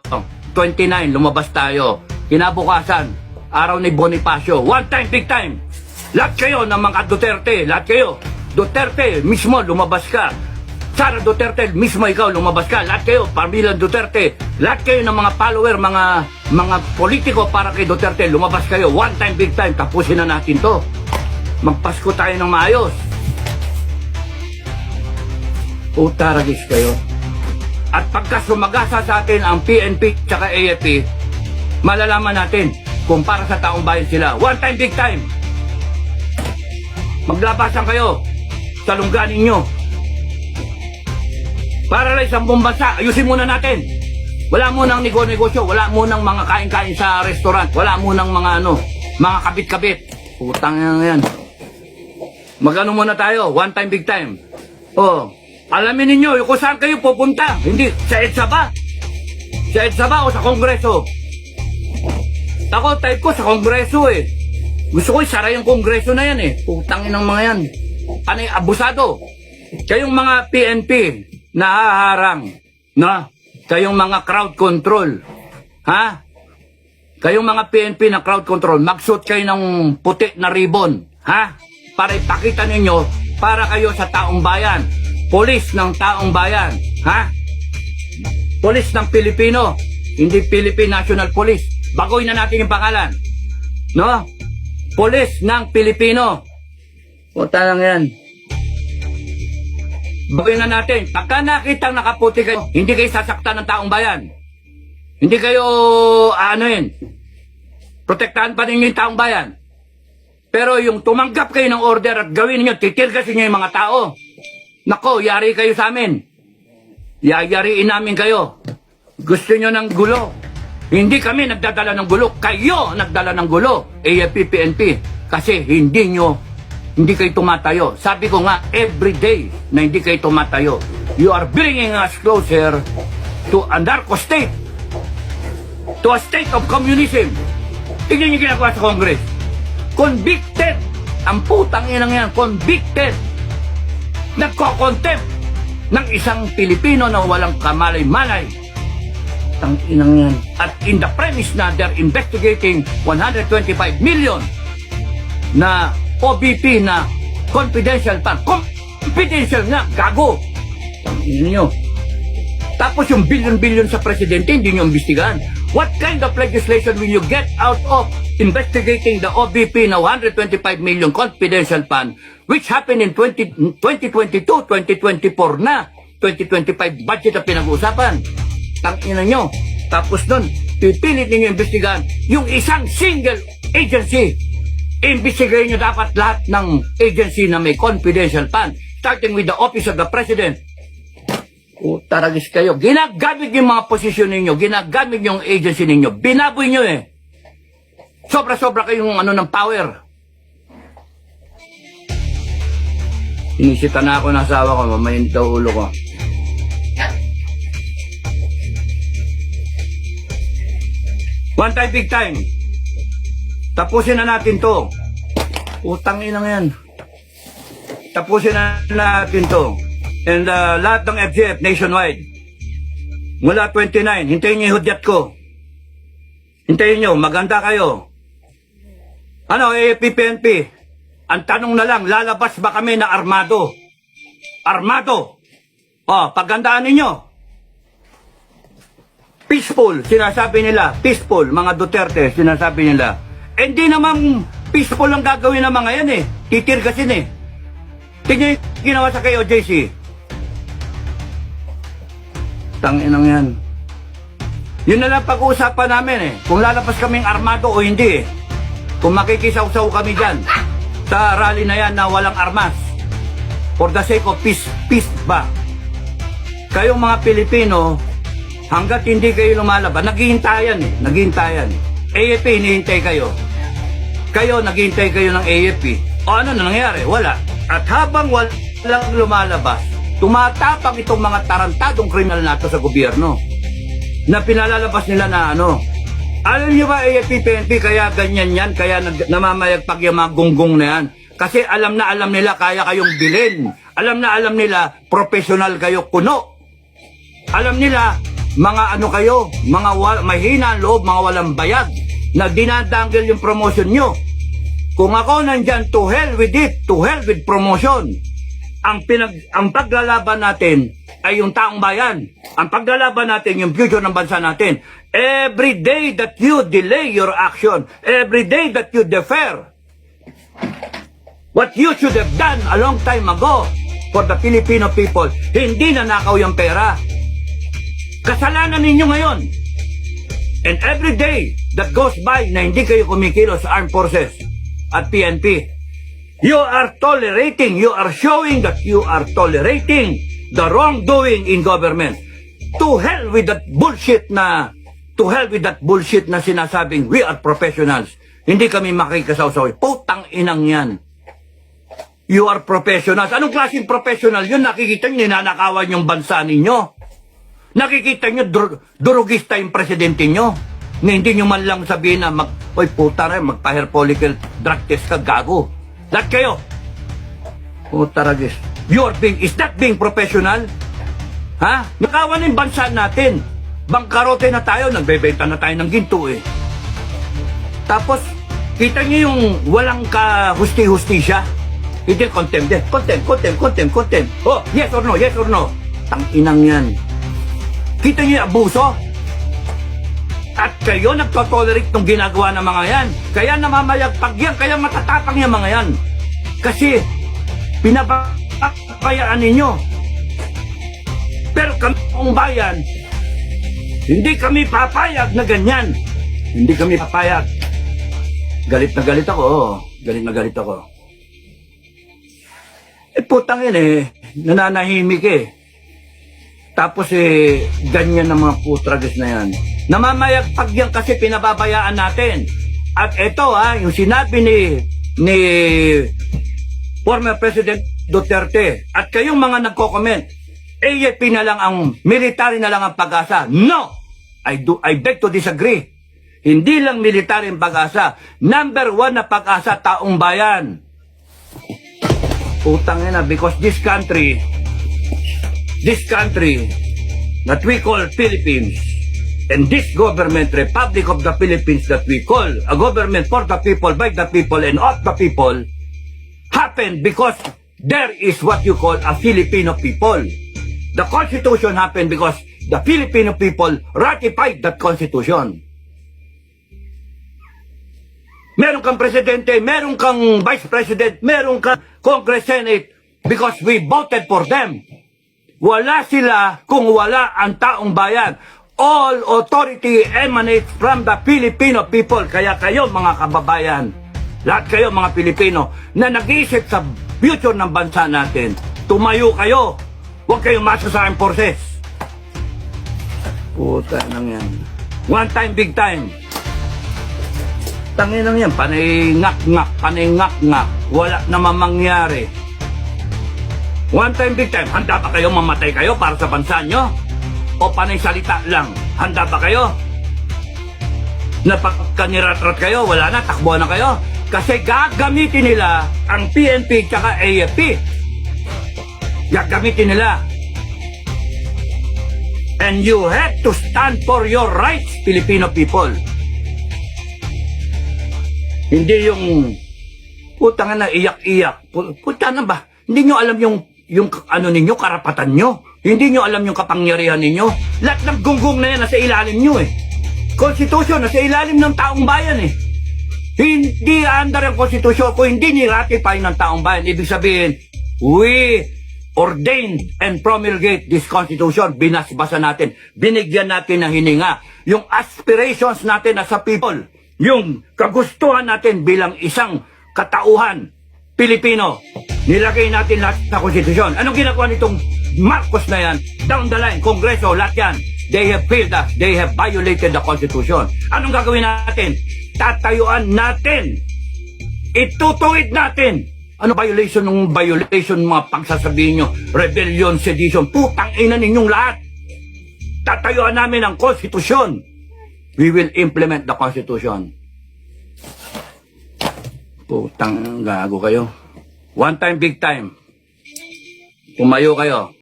29, lumabas tayo. Kinabukasan, araw ni Bonifacio. One time, big time. Lahat kayo ng mga Duterte, lahat kayo. Duterte, mismo lumabas ka. Sara Duterte, mismo ikaw lumabas ka. Lahat kayo, pamilya Duterte. Lahat kayo ng mga follower, mga politiko para kay Duterte, lumabas kayo. One time, big time. Tapusin na natin to. Magpasko tayo ng maayos. Utaragis kayo. At pagka sumagasa sa atin ang PNP tsaka AFP, malalaman natin kung para sa taong bayan sila. One time, big time. Maglabasan kayo sa lungganin nyo. Para lang isang buong bansa, ayusin muna natin. Wala munang negosyo, wala munang mga kain-kain sa restaurant, wala munang mga mga kabit-kabit. Putang yan. Magano muna tayo, one time, big time. Oh, alamin ninyo kung saan kayo pupunta. Hindi, sa EDSA ba? Sa EDSA ba o sa Kongreso? Ako, type ko sa Kongreso eh. Gusto ko isara yung Kongreso na yan eh. Putang inang mga yan. Panay abusado. Kayong mga PNP, nahaharang. Na? Kayong mga crowd control. Ha? Kayong mga PNP na crowd control, magsuot kayo ng puti na ribbon. Ha? Para ipakita ninyo, para kayo sa taong bayan. Polis ng taong bayan. Ha? Polis ng Pilipino. Hindi Philippine National Police. Baguhin na natin yung pangalan. No? Polis ng Pilipino. Puta lang yan. Baguhin na natin. Pagka nakitang nakaputi kayo, hindi kayo sasaktan ng taong bayan. Hindi kayo, protektahan pa ninyo yung taong bayan. Pero yung tumanggap kayo ng order at gawin niyo, titirgasin niyo yung mga tao. Nako, yari kayo sa amin. Yayariin namin kayo. Gusto niyo ng gulo. Hindi kami nagdadala ng gulo. Kayo nagdala ng gulo. AFP, PNP. Kasi hindi kayo tumatayo. Sabi ko nga, every day na hindi kayo tumatayo, you are bringing us closer to a narco state. To a state of communism. Tignan niyo ginagawa sa Congress. Convicted. Ang putang inang yan, convicted. Nagko-contempt ng isang Pilipino na walang kamalay-malay. Tang inang yan. At in the premise na they're investigating 125 million na OBP na confidential fund. Confidential nga, gago. Tang ina nyo. Tapos yung billion-billion sa presidente, hindi nyo imbestigahan. What kind of legislation will you get out of investigating the OBP na 125 million confidential fund which happened in 2022, 2024 na, 2025 budget na pinag-uusapan? Tangina nyo. Tapos nun, pipilit ninyo imbestigahan yung isang single agency. Imbestigahin nyo dapat lahat ng agency na may confidential fund, starting with the Office of the President. Taragis kayo. Ginagamit yung mga posisyon ninyo, ginagamit yung agency ninyo, binaboy nyo eh. Sobra-sobra kayong ng power. Inisita na ako ng asawa ko, mamayin daw ulo ko. One time, big time. Tapusin na natin to. Utang inang yan. Tapusin na natin to. And lahat ng FGF nationwide. Mula 29, hintayin nyo yung hudyat ko. Hintayin nyo, maganda kayo. AFP, PNP, ang tanong na lang, lalabas ba kami na armado? Armado. Paggandaan ninyo. Peaceful, sinasabi nila. Peaceful, mga Duterte, sinasabi nila. Hindi naman peaceful ang gagawin ng mga yan eh. Titirgasin eh. Tingnan yung ginawa sa kayo, JC. Tanginang yan. Yun na lang pag-uusapan namin eh. Kung lalabas kaming armado o hindi eh. Kung makikisaw-saw kami dyan sa rally na yan na walang armas. For the sake of peace. Peace ba? Kayong mga Pilipino, hanggat hindi kayo lumalabas, naghihintayan eh. Naghihintayan. AFP, hinihintay kayo. Kayo, naghihintay kayo ng AFP. O ano na nangyari? Wala. At habang walang lumalabas, tumatapang itong mga tarantadong kriminal nato sa gobyerno na pinalalabas nila na alam niyo ba AFP, PNP, kaya ganyan yan, kaya namamayagpag yung mga gunggong na yan. Kasi alam na alam nila kaya kayong bilhin. Alam na alam nila professional kayo kuno. Alam nila mga ano kayo, mga mahina ang loob, mga walang bayag, na dinadanggal yung promotion nyo. Kung ako nandyan, to hell with it, to hell with promotion. Ang paglalaban natin ay yung taong bayan. Ang paglalaban natin yung future ng bansa natin. Every day that you delay your action, every day that you defer what you should have done a long time ago for the Filipino people, hindi nanakaw yung pera. Kasalanan ninyo ngayon. And every day that goes by na hindi kayo kumikilos sa armed forces at PNP, you are tolerating, you are showing that you are tolerating the wrongdoing in government. To hell with that bullshit na sinasabing we are professionals. Hindi kami makikasawsaw. Putang inang yan. You are professionals. Anong klaseng professional yun? Nakikita nyo, ninanakawan yung bansa ninyo. Nakikita nyo, durugista yung presidente nyo. Na hindi nyo man lang sabihin na, oy puta rin, magpa-hair follicle drug test ka, gago. Lahat kayo. Puta ragis. Is that being professional? Ha? Nakawan yung bansa natin. Bangkarote na tayo, nagbebenta na tayo ng ginto eh. Tapos, kita nyo yung walang ka-husti-husti siya. Hindi contempt din. Contempt. Oh, yes or no? Tang-inang yan. Kita nyo yung abuso? At kayo nagtotolerate ng ginagawa ng mga yan. Kaya namamayagpag yan, kaya matatapang yung mga yan. Kasi, pinabayaan ninyo. Pero kami ang bayan, hindi kami papayag na ganyan. Hindi kami papayag. Galit na galit ako. Galit na galit ako. Putang yan nananahimik Tapos ganyan ng mga putragas na yan. Namamayagpag yan kasi pinababayaan natin. At ito yung sinabi ni former President Duterte at kayong mga nagko-comment, AFP na lang ang military na lang ang pag-asa. No! I beg to disagree. Hindi lang military ang pag-asa. Number 1 na pag-asa, taong bayan. Utang na, because this country that we call Philippines, and this government, Republic of the Philippines that we call a government for the people, by the people, and of the people, happened because there is what you call a Filipino people. The Constitution happened because the Filipino people ratified that Constitution. Meron kang presidente, meron kang vice president, meron kang Congress, Senate, because we voted for them. Wala sila kung wala ang taong bayan. All authority emanates from the Filipino people. Kaya kayo mga kababayan, lahat kayo mga Pilipino na nag-iisip sa future ng bansa natin, tumayo kayo. Huwag kayong masa sa armed forces. Puta nang yan. One time, big time. Tangin lang yan, panay ngak-ngak. Wala naman mangyari. One time, big time. Handa ba kayo mamatay kayo para sa bansa nyo? O panay salita lang? Handa ba kayo? Napagkaniratrot kayo, wala na, takbo na kayo. Kasi gagamitin nila ang PNP tsaka AFP. Gagamitin nila. And you have to stand for your rights, Filipino people. Hindi yung putang na iyak-iyak. Puta na ba? Hindi nyo alam yung ano ninyo, karapatan nyo. Hindi nyo alam yung kapangyarihan ninyo. Lahat ng gunggong na yan nasa ilalim nyo Constitution nasa ilalim ng taong bayan Hindi under ang Constitution kung hindi ni-ratify ng taong bayan. Ibig sabihin, we ordained and promulgate this Constitution. Binasbasa natin. Binigyan natin ng hininga. Yung aspirations natin as a people. Yung kagustuhan natin bilang isang katauhan Pilipino, nilagay natin lahat sa konstitusyon. Anong ginagawa nitong Marcos na yan? Down the line, Kongreso, lahat yan. They have failed us. They have violated the Constitution. Anong gagawin natin? Tatayuan natin. Itutuwid natin. Ano violation ng violation mga pagsasabihin nyo? Rebellion, sedition. Putang ina ninyong lahat. Tatayuan namin ang Constitution. We will implement the Constitution. Putang gago kayo. One time, big time. Tumayo kayo.